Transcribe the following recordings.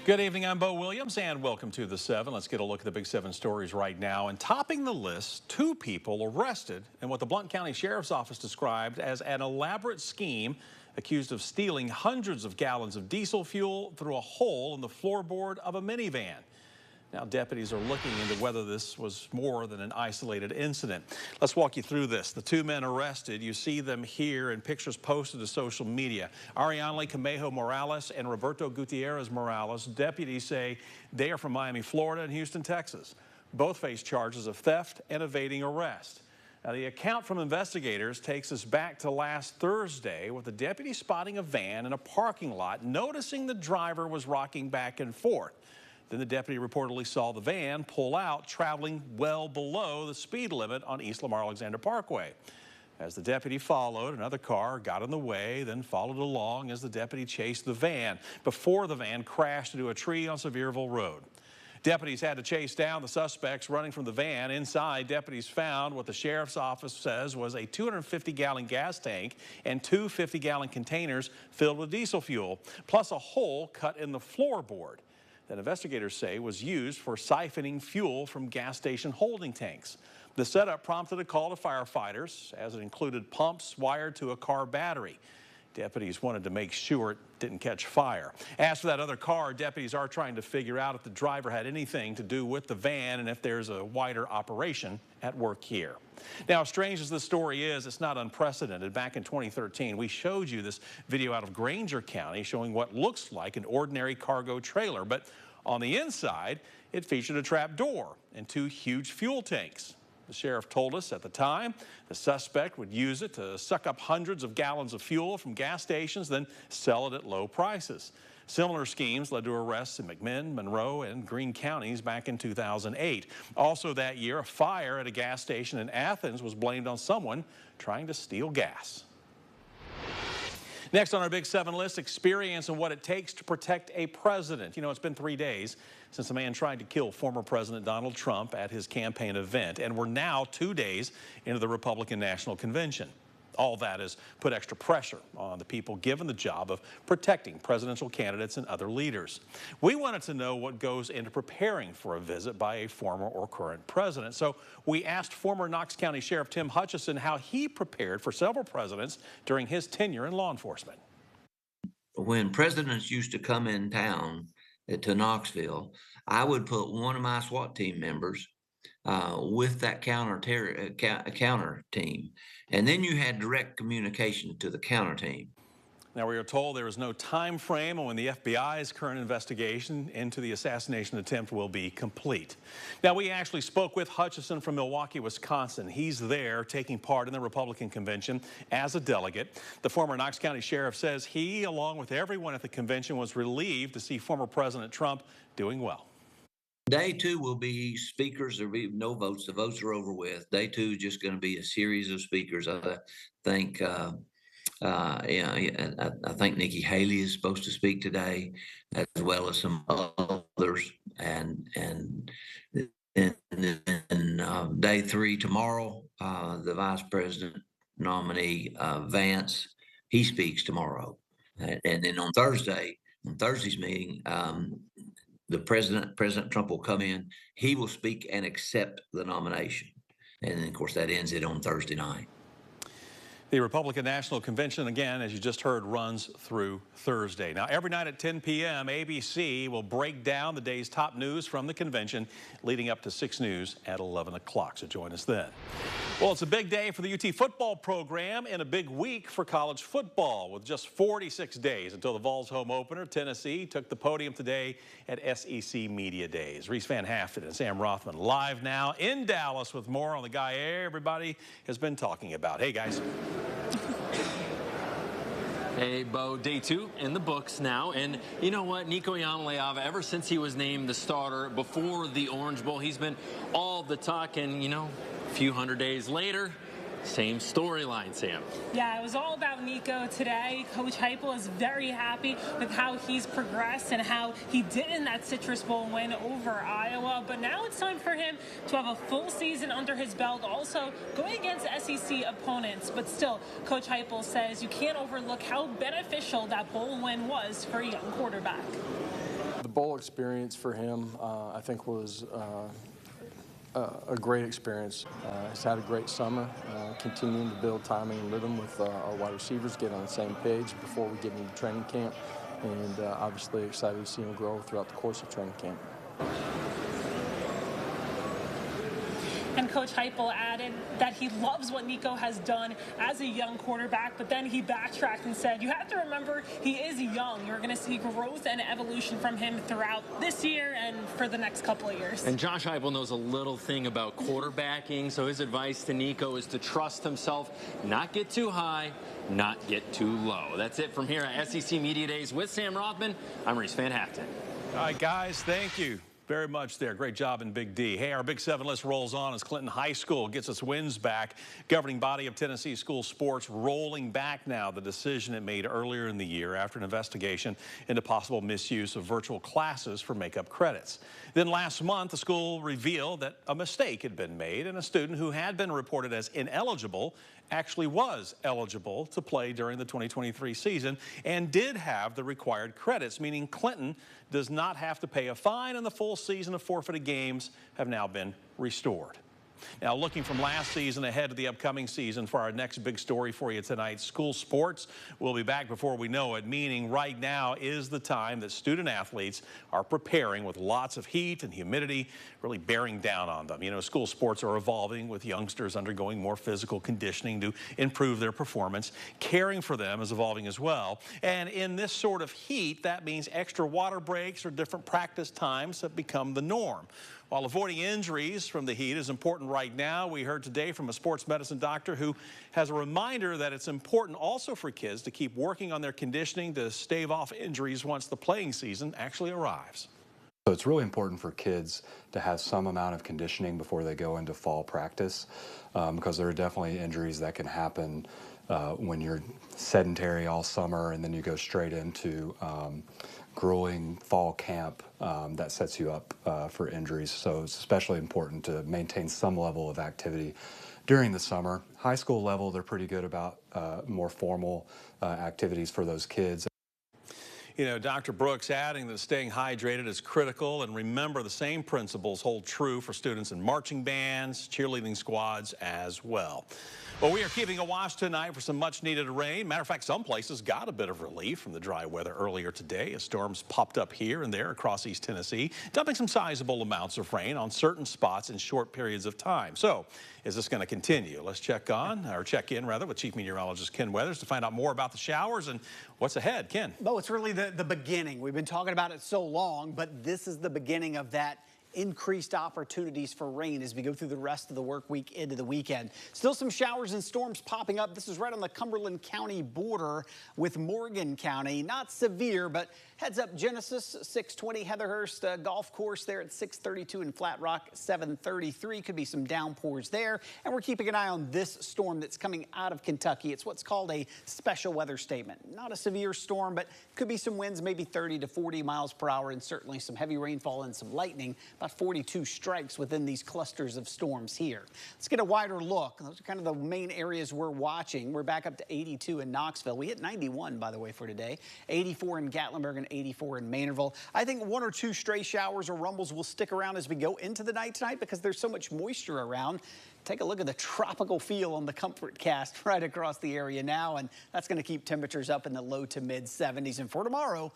Good evening, I'm Bo Williams, and welcome to The 7. Let's get a look at the Big 7 stories right now. And topping the list, 2 people arrested in what the Blount County Sheriff's Office described as an elaborate scheme, accused of stealing hundreds of gallons of diesel fuel through a hole in the floorboard of a minivan. Now, deputies are looking into whether this was more than an isolated incident. Let's walk you through this. The 2 men arrested, you see them here in pictures posted to social media. Arianle Camejo Morales and Roberto Gutierrez Morales. Deputies say they are from Miami, Florida and Houston, Texas. Both face charges of theft and evading arrest. Now, the account from investigators takes us back to last Thursday with the deputy spotting a van in a parking lot, noticing the driver was rocking back and forth. Then the deputy reportedly saw the van pull out, traveling well below the speed limit on East Lamar Alexander Parkway. As the deputy followed, another car got in the way, then followed along as the deputy chased the van before the van crashed into a tree on Sevierville Road. Deputies had to chase down the suspects running from the van. Inside, deputies found what the sheriff's office says was a 250-gallon gas tank and 2 50-gallon containers filled with diesel fuel, plus a hole cut in the floorboard that investigators say was used for siphoning fuel from gas station holding tanks. The setup prompted a call to firefighters, as it included pumps wired to a car battery. Deputies wanted to make sure it didn't catch fire. As for that other car, deputies are trying to figure out if the driver had anything to do with the van and if there's a wider operation at work here. Now, as strange as this story is, it's not unprecedented. Back in 2013, we showed you this video out of Granger County showing what looks like an ordinary cargo trailer, but on the inside, it featured a trap door and 2 huge fuel tanks. The sheriff told us at the time the suspect would use it to suck up hundreds of gallons of fuel from gas stations, then sell it at low prices. Similar schemes led to arrests in McMinn, Monroe, and Greene counties back in 2008. Also that year, a fire at a gas station in Athens was blamed on someone trying to steal gas. Next on our Big 7 list, experience and what it takes to protect a president. You know, it's been 3 days since a man tried to kill former President Donald Trump at his campaign event, and we're now 2 days into the Republican National Convention. All that has put extra pressure on the people given the job of protecting presidential candidates and other leaders. We wanted to know what goes into preparing for a visit by a former or current president. So we asked former Knox County Sheriff Tim Hutchison how he prepared for several presidents during his tenure in law enforcement. When presidents used to come in town to Knoxville, I would put one of my SWAT team members with that counter team. And then you had direct communication to the counter team. Now, we are told there is no time frame on when the FBI's current investigation into the assassination attempt will be complete. Now, we actually spoke with Hutchison from Milwaukee, Wisconsin. He's there taking part in the Republican convention as a delegate. The former Knox County Sheriff says he, along with everyone at the convention, was relieved to see former President Trump doing well. Day 2 will be speakers. There'll be no votes. The votes are over with. Day 2 is just going to be a series of speakers. I think, I think Nikki Haley is supposed to speak today, as well as some others. And day 3 tomorrow, the vice president nominee Vance, he speaks tomorrow. And then on Thursday's meeting, President Trump will come in, he will speak and accept the nomination. And then, of course, that ends it on Thursday night. The Republican National Convention, again, as you just heard, runs through Thursday. Now, every night at 10 p.m., ABC will break down the day's top news from the convention, leading up to 6 News at 11 o'clock. So join us then. Well, it's a big day for the UT football program and a big week for college football. With just 46 days until the Vols home opener, Tennessee took the podium today at SEC Media Days. Reese Van Haften and Sam Rothman live now in Dallas with more on the guy everybody has been talking about. Hey, guys. Hey, Bo, day 2 in the books now. And you know what? Nico ever since he was named the starter before the Orange Bowl, he's been all the talk. And, you know, a few hundred days later, same storyline, Sam. Yeah, it was all about Nico today. Coach Heupel is very happy with how he's progressed and how he did in that Citrus Bowl win over Iowa. But now it's time for him to have a full season under his belt, also going against SEC opponents. But still, Coach Heupel says you can't overlook how beneficial that bowl win was for a young quarterback. The bowl experience for him, I think, was a great experience. He's had a great summer, continuing to build timing and rhythm with our wide receivers, get on the same page before we get into training camp, and obviously excited to see him grow throughout the course of training camp. And Coach Heupel added that he loves what Nico has done as a young quarterback, but then he backtracked and said, you have to remember he is young. You're going to see growth and evolution from him throughout this year and for the next couple of years. And Josh Heupel knows a little thing about quarterbacking, so his advice to Nico is to trust himself, not get too high, not get too low. That's it from here at SEC Media Days with Sam Rothman. I'm Reese Van Haften. All right, guys, thank you very much there. Great job in Big D. Hey, our Big 7 list rolls on as Clinton High School gets its wins back. Governing body of Tennessee school sports rolling back now the decision it made earlier in the year after an investigation into possible misuse of virtual classes for makeup credits. Then last month, the school revealed that a mistake had been made and a student who had been reported as ineligible actually was eligible to play during the 2023 season and did have the required credits, meaning Clinton does not have to pay a fine and the full season of forfeited games have now been restored. Now, looking from last season ahead to the upcoming season for our next big story for you tonight, school sports will be back before we know it, meaning right now is the time that student athletes are preparing with lots of heat and humidity really bearing down on them. You know, school sports are evolving with youngsters undergoing more physical conditioning to improve their performance. Caring for them is evolving as well. And in this sort of heat, that means extra water breaks or different practice times have become the norm. While avoiding injuries from the heat is important right now, we heard today from a sports medicine doctor who has a reminder that it's important also for kids to keep working on their conditioning to stave off injuries once the playing season actually arrives. So it's really important for kids to have some amount of conditioning before they go into fall practice because there are definitely injuries that can happen when you're sedentary all summer and then you go straight into grueling fall camp that sets you up for injuries. So it's especially important to maintain some level of activity during the summer. High school level, they're pretty good about more formal activities for those kids. You know, Dr. Brooks adding that staying hydrated is critical, and remember the same principles hold true for students in marching bands, cheerleading squads as well. Well, we are keeping a watch tonight for some much needed rain. Matter of fact, some places got a bit of relief from the dry weather earlier today as storms popped up here and there across East Tennessee, dumping some sizable amounts of rain on certain spots in short periods of time. So is this going to continue? Let's check in with Chief Meteorologist Ken Weathers to find out more about the showers and what's ahead. Ken. Bo, it's really the beginning. We've been talking about it so long, but this is the beginning of that increased opportunities for rain as we go through the rest of the work week into the weekend. Still some showers and storms popping up. This is right on the Cumberland County border with Morgan County. Not severe, but heads up Genesis 620 Heatherhurst Golf Course there at 632 and Flat Rock 733. Could be some downpours there. And we're keeping an eye on this storm that's coming out of Kentucky. It's what's called a special weather statement. Not a severe storm, but could be some winds, maybe 30 to 40 miles per hour, and certainly some heavy rainfall and some lightning. About 42 strikes within these clusters of storms here. Let's get a wider look. Those are kind of the main areas we're watching. We're back up to 82 in Knoxville. We hit 91, by the way, for today. 84 in Gatlinburg and 84 in Maynardville. I think one or two stray showers or rumbles will stick around as we go into the night tonight because there's so much moisture around. Take a look at the tropical feel on the comfort cast right across the area now, and that's going to keep temperatures up in the low to mid 70s. And for tomorrow,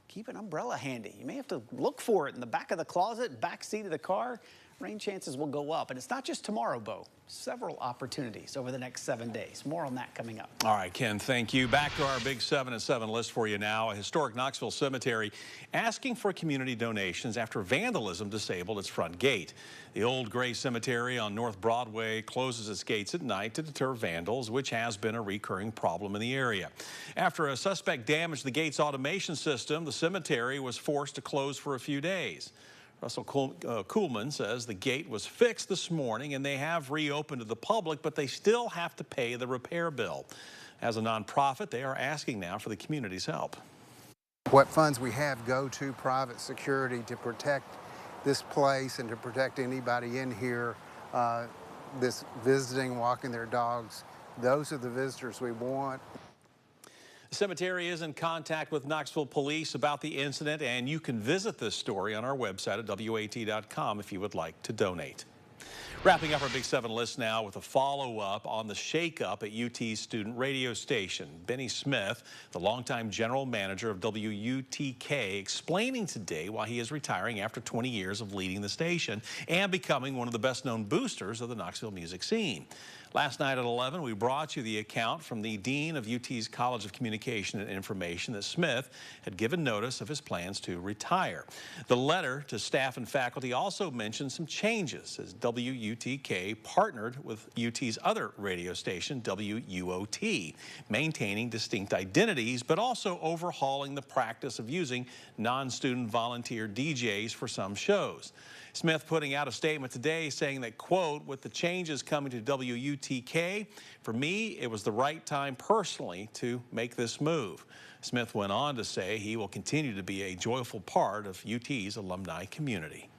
keep an umbrella handy. You may have to look for it in the back of the closet, back seat of the car. Rain chances will go up. And it's not just tomorrow, Bo. Several opportunities over the next 7 days. More on that coming up. All right, Ken, thank you. Back to our big 7 at 7 list for you now. A historic Knoxville cemetery asking for community donations after vandalism disabled its front gate. The old gray cemetery on North Broadway closes its gates at night to deter vandals, which has been a recurring problem in the area. After a suspect damaged the gate's automation system, the cemetery was forced to close for a few days. Russell Kuhlman says the gate was fixed this morning and they have reopened to the public, but they still have to pay the repair bill. As a nonprofit, they are asking now for the community's help. What funds we have go to private security to protect this place and to protect anybody in here, this visiting, walking their dogs. Those are the visitors we want. The cemetery is in contact with Knoxville police about the incident, and you can visit this story on our website at WUTK.com if you would like to donate. Wrapping up our Big 7 list now with a follow-up on the shakeup at UT's student radio station. Benny Smith, the longtime general manager of WUTK, explaining today why he is retiring after 20 years of leading the station and becoming one of the best-known boosters of the Knoxville music scene. Last night at 11, we brought you the account from the dean of UT's College of Communication and Information that Smith had given notice of his plans to retire. The letter to staff and faculty also mentioned some changes as WUTK partnered with UT's other radio station, WUOT, maintaining distinct identities, but also overhauling the practice of using non-student volunteer DJs for some shows. Smith putting out a statement today saying that, quote, with the changes coming to WUTK, for me, it was the right time personally to make this move. Smith went on to say he will continue to be a joyful part of UT's alumni community.